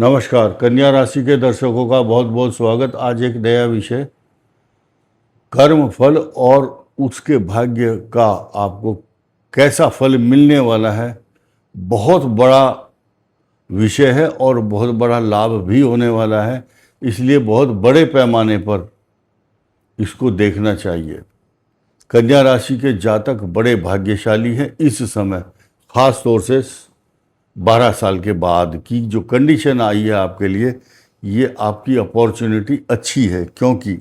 नमस्कार, कन्या राशि के दर्शकों का बहुत बहुत स्वागत। आज एक नया विषय कर्म फल और उसके भाग्य का आपको कैसा फल मिलने वाला है। बहुत बड़ा विषय है और बहुत बड़ा लाभ भी होने वाला है, इसलिए बहुत बड़े पैमाने पर इसको देखना चाहिए। कन्या राशि के जातक बड़े भाग्यशाली हैं इस समय, खास तौर से 12 साल के बाद की जो कंडीशन आई है आपके लिए, ये आपकी अपॉर्चुनिटी अच्छी है, क्योंकि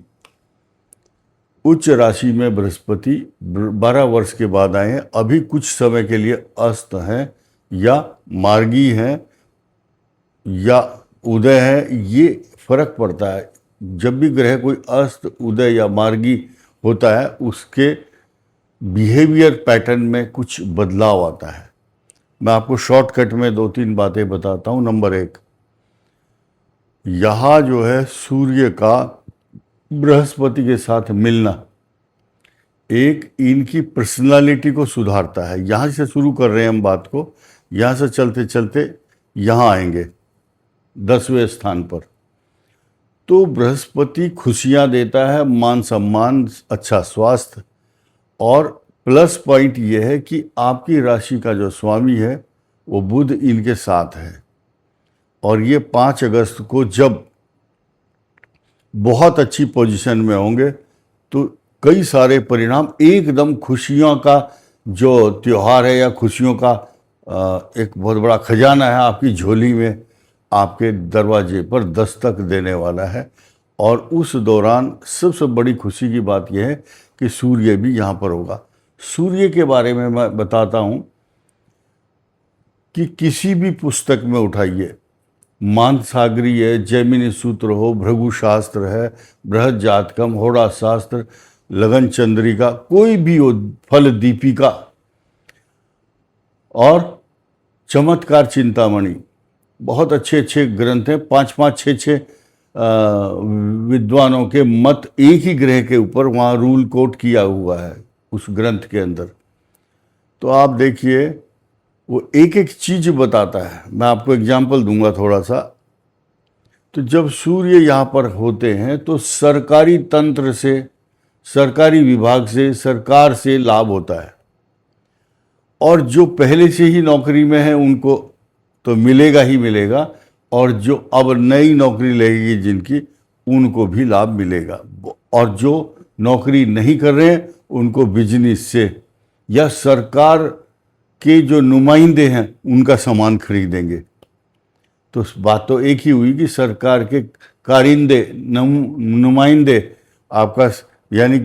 उच्च राशि में बृहस्पति 12 वर्ष के बाद आए हैं। अभी कुछ समय के लिए अस्त हैं या मार्गी हैं या उदय है, ये फर्क पड़ता है। जब भी ग्रह कोई अस्त, उदय या मार्गी होता है, उसके बिहेवियर पैटर्न में कुछ बदलाव आता है। मैं आपको शॉर्टकट में 2-3 बातें बताता हूँ। नंबर 1, यहाँ जो है सूर्य का बृहस्पति के साथ मिलना एक इनकी पर्सनालिटी को सुधारता है। यहाँ से शुरू कर रहे हैं हम बात को, यहाँ से चलते चलते यहाँ आएंगे 10वें स्थान पर। तो बृहस्पति खुशियाँ देता है, मान सम्मान, अच्छा स्वास्थ्य, और प्लस पॉइंट ये है कि आपकी राशि का जो स्वामी है वो बुध इनके साथ है, और ये 5 अगस्त को जब बहुत अच्छी पोजीशन में होंगे तो कई सारे परिणाम, एकदम खुशियों का जो त्यौहार है या खुशियों का एक बहुत बड़ा खजाना है आपकी झोली में, आपके दरवाजे पर दस्तक देने वाला है। और उस दौरान सबसे बड़ी खुशी की बात यह है कि सूर्य भी यहाँ पर होगा। सूर्य के बारे में मैं बताता हूँ कि किसी भी पुस्तक में उठाइए, मानसागरी है, जैमिनी सूत्र हो, भृगु शास्त्र है, बृहद जातकम, होड़ा शास्त्र, लगन चंद्रिका, कोई भी हो, फल दीपिका और चमत्कार चिंतामणि, बहुत अच्छे अच्छे ग्रंथ हैं। 5-5, 6-6 विद्वानों के मत एक ही ग्रह के ऊपर वहाँ रूल कोट किया हुआ है उस ग्रंथ के अंदर। तो आप देखिए, वो एक एक चीज बताता है। मैं आपको एग्जाम्पल दूंगा थोड़ा सा। तो जब सूर्य यहाँ पर होते हैं तो सरकारी तंत्र से, सरकारी विभाग से, सरकार से लाभ होता है, और जो पहले से ही नौकरी में है उनको तो मिलेगा ही मिलेगा, और जो अब नई नौकरी लगेगी जिनकी, उनको भी लाभ मिलेगा। और जो नौकरी नहीं कर रहे हैं उनको बिजनेस से या सरकार के जो नुमाइंदे हैं उनका सामान खरीदेंगे। तो बात तो एक ही हुई कि सरकार के कारिंदे, नुमाइंदे आपका यानी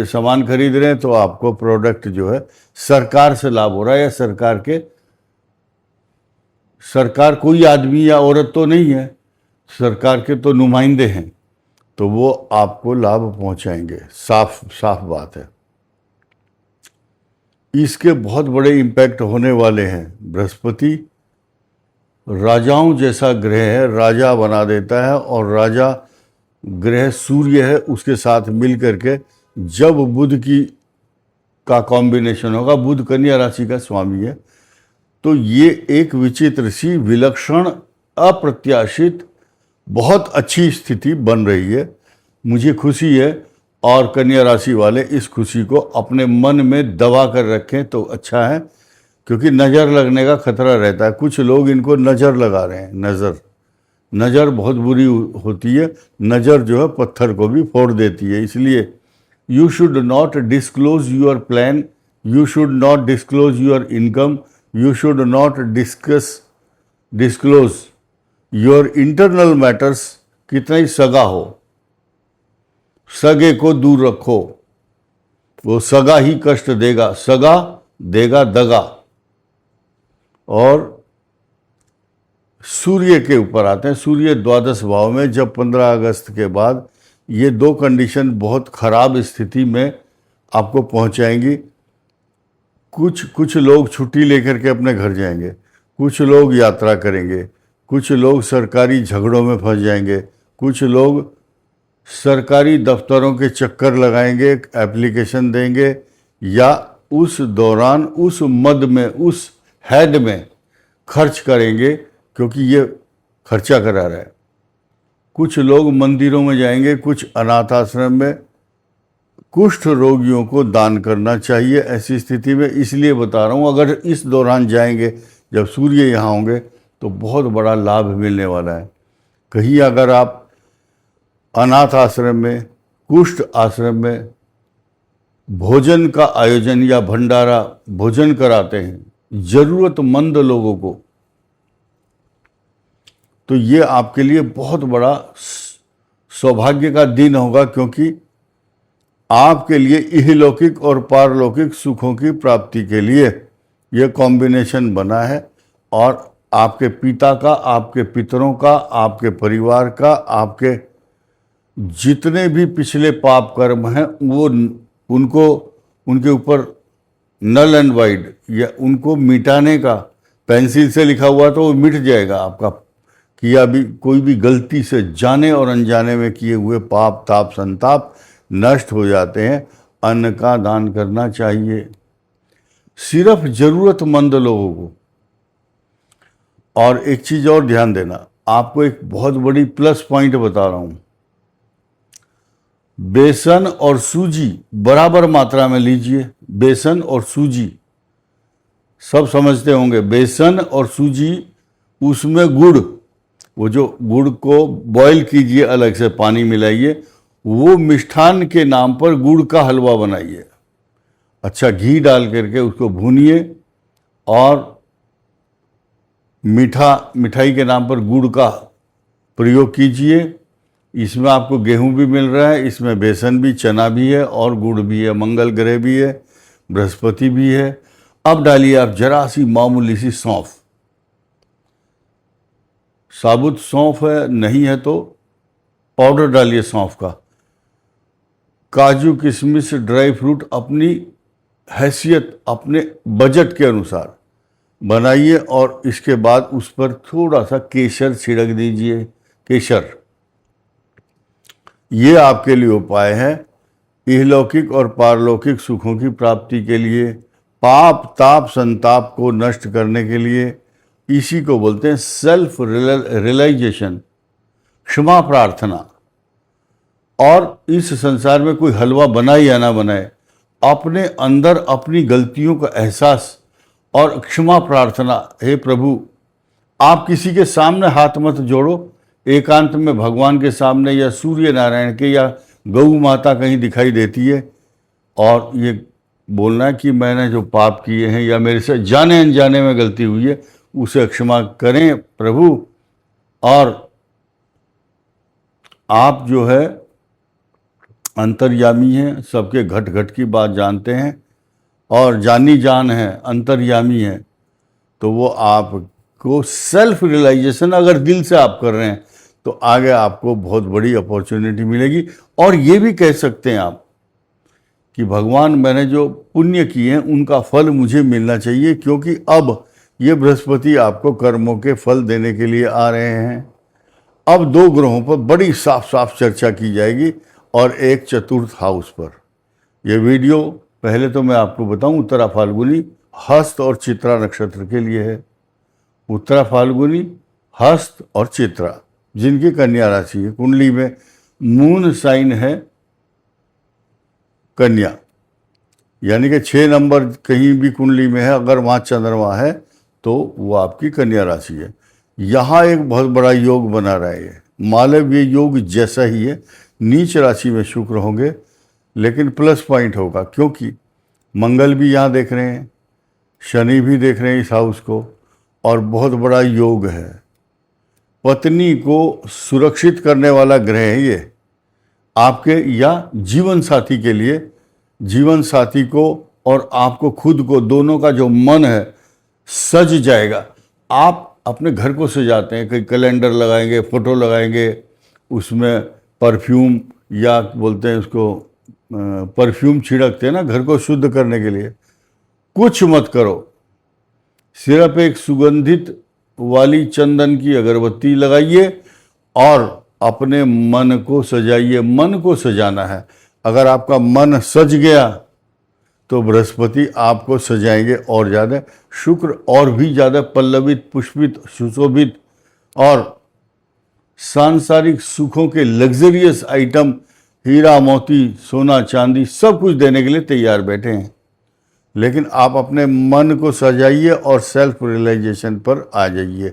सामान खरीद रहे हैं, तो आपको प्रोडक्ट जो है सरकार से लाभ हो रहा है, या सरकार कोई आदमी या औरत तो नहीं है, सरकार के तो नुमाइंदे हैं, तो वो आपको लाभ पहुंचाएंगे। साफ साफ बात है। इसके बहुत बड़े इम्पैक्ट होने वाले हैं। बृहस्पति राजाओं जैसा ग्रह है, राजा बना देता है, और राजा ग्रह सूर्य है, उसके साथ मिल करके जब बुध का कॉम्बिनेशन होगा, बुध कन्या राशि का स्वामी है, तो ये एक विचित्र सी, विलक्षण, अप्रत्याशित, बहुत अच्छी स्थिति बन रही है। मुझे खुशी है, और कन्या राशि वाले इस खुशी को अपने मन में दबा कर रखें तो अच्छा है, क्योंकि नज़र लगने का खतरा रहता है। कुछ लोग इनको नज़र लगा रहे हैं। नज़र बहुत बुरी होती है। नज़र जो है पत्थर को भी फोड़ देती है। इसलिए you should not disclose your plan, you should not disclose your income, you should not disclose your internal matters. कितना ही सगा हो, सगे को दूर रखो, वो सगा ही कष्ट देगा, सगा देगा दगा। और सूर्य के ऊपर आते हैं। सूर्य द्वादश भाव में जब 15 अगस्त के बाद, ये 2 कंडीशन बहुत खराब स्थिति में आपको पहुंचाएंगी। कुछ लोग छुट्टी लेकर के अपने घर जाएंगे, कुछ लोग यात्रा करेंगे, कुछ लोग सरकारी झगड़ों में फंस जाएंगे, कुछ लोग सरकारी दफ्तरों के चक्कर लगाएंगे, एप्लीकेशन देंगे, या उस दौरान उस मद में, उस हेड में खर्च करेंगे, क्योंकि ये खर्चा करा रहा है। कुछ लोग मंदिरों में जाएंगे, कुछ अनाथ आश्रम में। कुष्ठ रोगियों को दान करना चाहिए ऐसी स्थिति में, इसलिए बता रहा हूँ। अगर इस दौरान जाएंगे जब सूर्य यहाँ होंगे तो बहुत बड़ा लाभ मिलने वाला है। कहीं अगर आप अनाथ आश्रम में, कुष्ठ आश्रम में भोजन का आयोजन या भंडारा भोजन कराते हैं जरूरतमंद लोगों को, तो ये आपके लिए बहुत बड़ा सौभाग्य का दिन होगा, क्योंकि आपके लिए इहलौकिक और पारलौकिक सुखों की प्राप्ति के लिए यह कॉम्बिनेशन बना है। और आपके पिता का, आपके पितरों का, आपके परिवार का, आपके जितने भी पिछले पाप कर्म हैं वो उनको, उनके ऊपर नल एंड वाइड या उनको मिटाने का, पेंसिल से लिखा हुआ तो वो मिट जाएगा। आपका किया भी कोई भी गलती से जाने और अनजाने में किए हुए पाप ताप संताप नष्ट हो जाते हैं। अन्न का दान करना चाहिए सिर्फ जरूरतमंद लोगों को। और एक चीज और ध्यान देना, आपको एक बहुत बड़ी प्लस पॉइंट बता रहा हूं। बेसन और सूजी बराबर मात्रा में लीजिए। बेसन और सूजी सब समझते होंगे, बेसन और सूजी, उसमें गुड़, वो जो गुड़ को बॉईल कीजिए, अलग से पानी मिलाइए, वो मिष्ठान के नाम पर गुड़ का हलवा बनाइए। अच्छा घी डाल करके उसको भूनिए और मिठाई के नाम पर गुड़ का प्रयोग कीजिए। इसमें आपको गेहूं भी मिल रहा है, इसमें बेसन भी, चना भी है और गुड़ भी है, मंगल ग्रह भी है, बृहस्पति भी है। अब डालिए आप जरा सी मामूली सी सौंफ। साबुत सौंफ है, नहीं है तो पाउडर डालिए सौंफ का। काजू किशमिश ड्राई फ्रूट अपनी हैसियत, अपने बजट के अनुसार बनाइए और इसके बाद उस पर थोड़ा सा केसर छिड़क दीजिए। केसर, ये आपके लिए उपाय है इहलौकिक और पारलौकिक सुखों की प्राप्ति के लिए, पाप ताप संताप को नष्ट करने के लिए। इसी को बोलते हैं सेल्फ रियलाइजेशन, क्षमा प्रार्थना। और इस संसार में कोई हलवा बनाए या ना बनाए, अपने अंदर अपनी गलतियों का एहसास और क्षमा प्रार्थना। हे प्रभु, आप किसी के सामने हाथ मत जोड़ो, एकांत में भगवान के सामने या सूर्य नारायण के या गौ माता कहीं दिखाई देती है, और ये बोलना है कि मैंने जो पाप किए हैं या मेरे से जाने अनजाने में गलती हुई है उसे क्षमा करें प्रभु। और आप जो है अंतर्यामी हैं, सबके घट घट की बात जानते हैं और जानी जान है, अंतर्यामी है। तो वो आपको सेल्फ रियलाइजेशन अगर दिल से आप कर रहे हैं तो आगे आपको बहुत बड़ी अपॉर्चुनिटी मिलेगी। और ये भी कह सकते हैं आप कि भगवान, मैंने जो पुण्य किए हैं उनका फल मुझे मिलना चाहिए, क्योंकि अब ये बृहस्पति आपको कर्मों के फल देने के लिए आ रहे हैं। अब 2 ग्रहों पर बड़ी साफ साफ चर्चा की जाएगी और एक चतुर्थ हाउस पर। यह वीडियो पहले तो मैं आपको बताऊं, उत्तरा फाल्गुनी हस्त और चित्रा नक्षत्र के लिए है। उत्तरा फाल्गुनी, हस्त और चित्रा जिनकी कन्या राशि है, कुंडली में मून साइन है कन्या, यानी कि 6 नंबर कहीं भी कुंडली में है, अगर वहाँ चंद्रमा है तो वो आपकी कन्या राशि है। यहाँ एक बहुत बड़ा योग बना रहा है, मालवीय योग जैसा ही है। नीच राशि में शुक्र होंगे, लेकिन प्लस पॉइंट होगा, क्योंकि मंगल भी यहाँ देख रहे हैं, शनि भी देख रहे हैं इस हाउस को, और बहुत बड़ा योग है। पत्नी को सुरक्षित करने वाला ग्रह है ये आपके या जीवन साथी के लिए। जीवन साथी को और आपको खुद को, दोनों का जो मन है सज जाएगा। आप अपने घर को सजाते हैं, कहीं कैलेंडर लगाएंगे, फोटो लगाएंगे, उसमें परफ्यूम या बोलते हैं उसको परफ्यूम छिड़कते हैं ना घर को शुद्ध करने के लिए। कुछ मत करो, सिर्फ एक सुगंधित वाली चंदन की अगरबत्ती लगाइए और अपने मन को सजाइए। मन को सजाना है। अगर आपका मन सज गया तो बृहस्पति आपको सजाएंगे और ज़्यादा, शुक्र और भी ज़्यादा पल्लवित, पुष्पित, सुशोभित और सांसारिक सुखों के लग्जरियस आइटम, हीरा मोती सोना चांदी सब कुछ देने के लिए तैयार बैठे हैं। लेकिन आप अपने मन को सजाइए और सेल्फ रियलाइजेशन पर आ जाइए।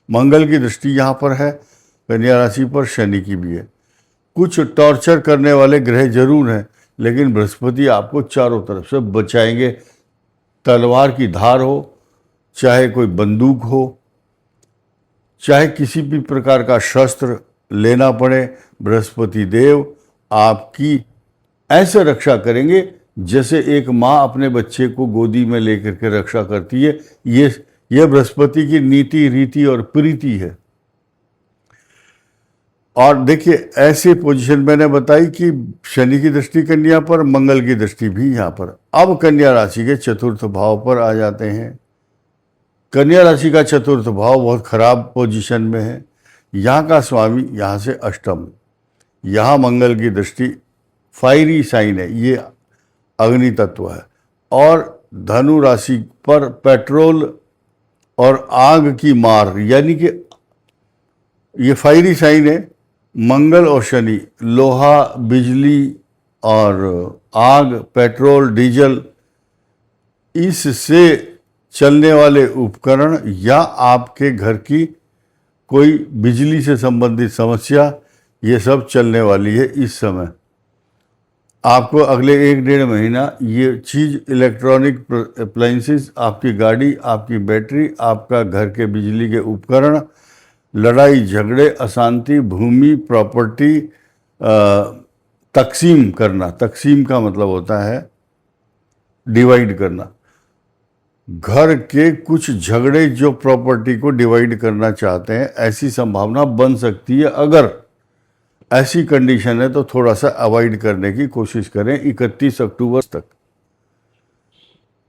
मंगल की दृष्टि यहाँ पर है, कन्या राशि पर शनि की भी है। कुछ टॉर्चर करने वाले ग्रह जरूर हैं, लेकिन बृहस्पति आपको चारों तरफ से बचाएंगे। तलवार की धार हो, चाहे कोई बंदूक हो, चाहे किसी भी प्रकार का शस्त्र लेना पड़े, बृहस्पति देव आपकी ऐसे रक्षा करेंगे जैसे एक माँ अपने बच्चे को गोदी में लेकर के रक्षा करती है। ये बृहस्पति की नीति, रीति और प्रीति है। और देखिए, ऐसी पोजीशन मैंने बताई कि शनि की दृष्टि कन्या पर, मंगल की दृष्टि भी यहाँ पर। अब कन्या राशि के चतुर्थ भाव पर आ जाते हैं। कन्या राशि का चतुर्थ भाव बहुत खराब पोजीशन में है। यहाँ का स्वामी यहाँ से अष्टम, यहाँ मंगल की दृष्टि, फायरी साइन है, ये अग्नि तत्व है। और धनु राशि पर पेट्रोल और आग की मार, यानी कि ये फायरी साइन है। मंगल और शनि लोहा, बिजली और आग, पेट्रोल, डीजल, इससे चलने वाले उपकरण या आपके घर की कोई बिजली से संबंधित समस्या, ये सब चलने वाली है इस समय। आपको अगले 1-1.5 महीना ये चीज़, इलेक्ट्रॉनिक अप्लायंसेस, आपकी गाड़ी, आपकी बैटरी, आपका घर के बिजली के उपकरण, लड़ाई झगड़े, अशांति, भूमि, प्रॉपर्टी तकसीम करना। तकसीम का मतलब होता है डिवाइड करना। घर के कुछ झगड़े जो प्रॉपर्टी को डिवाइड करना चाहते हैं, ऐसी संभावना बन सकती है। अगर ऐसी कंडीशन है तो थोड़ा सा अवॉइड करने की कोशिश करें 31 अक्टूबर तक।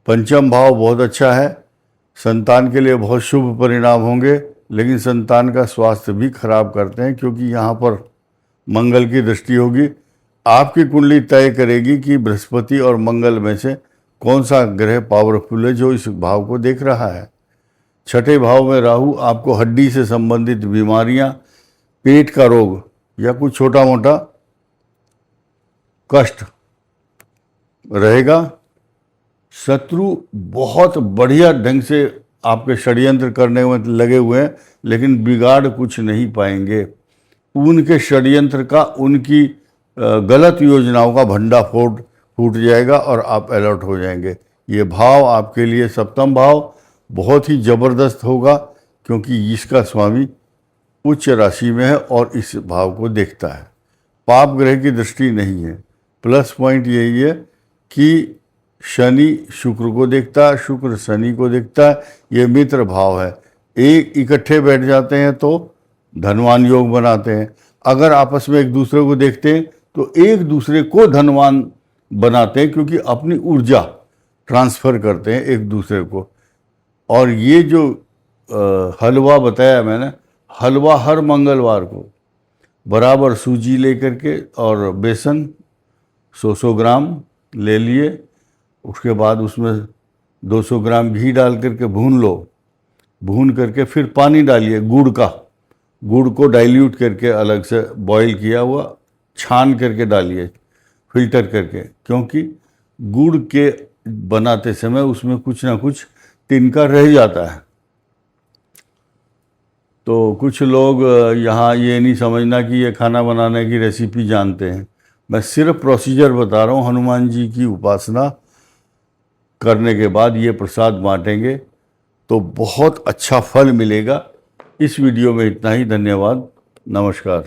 पंचम भाव बहुत अच्छा है, संतान के लिए बहुत शुभ परिणाम होंगे, लेकिन संतान का स्वास्थ्य भी खराब करते हैं, क्योंकि यहाँ पर मंगल की दृष्टि होगी। आपकी कुंडली तय करेगी कि बृहस्पति और मंगल में से कौन सा ग्रह पावरफुल है जो इस भाव को देख रहा है। छठे भाव में राहु आपको हड्डी से संबंधित बीमारियां, पेट का रोग या कुछ छोटा मोटा कष्ट रहेगा। शत्रु बहुत बढ़िया ढंग से आपके षड्यंत्र करने में लगे हुए हैं, लेकिन बिगाड़ कुछ नहीं पाएंगे। उनके षड्यंत्र का, उनकी गलत योजनाओं का भंडाफोड़ फूट जाएगा और आप अलर्ट हो जाएंगे। ये भाव आपके लिए, सप्तम भाव, बहुत ही ज़बरदस्त होगा, क्योंकि इसका स्वामी उच्च राशि में है और इस भाव को देखता है। पाप ग्रह की दृष्टि नहीं है। प्लस पॉइंट यही है कि शनि शुक्र को देखता है, शुक्र शनि को देखता है। ये मित्र भाव है, एक इकट्ठे बैठ जाते हैं तो धनवान योग बनाते हैं। अगर आपस में एक दूसरे को देखते हैं तो एक दूसरे को धनवान बनाते हैं, क्योंकि अपनी ऊर्जा ट्रांसफ़र करते हैं एक दूसरे को। और ये जो हलवा बताया मैंने, हलवा हर मंगलवार को बराबर सूजी लेकर के और बेसन 100 ग्राम ले लिए, उसके बाद उसमें 200 ग्राम घी डाल करके भून लो। भून करके फिर पानी डालिए, गुड़ को डाइल्यूट करके अलग से बॉईल किया हुआ छान करके डालिए, फिल्टर करके, क्योंकि गुड़ के बनाते समय उसमें कुछ ना कुछ तिनका रह जाता है। तो कुछ लोग यहाँ ये नहीं समझना कि ये खाना बनाने की रेसिपी जानते हैं। मैं सिर्फ प्रोसीजर बता रहा हूँ। हनुमान जी की उपासना करने के बाद ये प्रसाद बांटेंगे तो बहुत अच्छा फल मिलेगा। इस वीडियो में इतना ही। धन्यवाद, नमस्कार।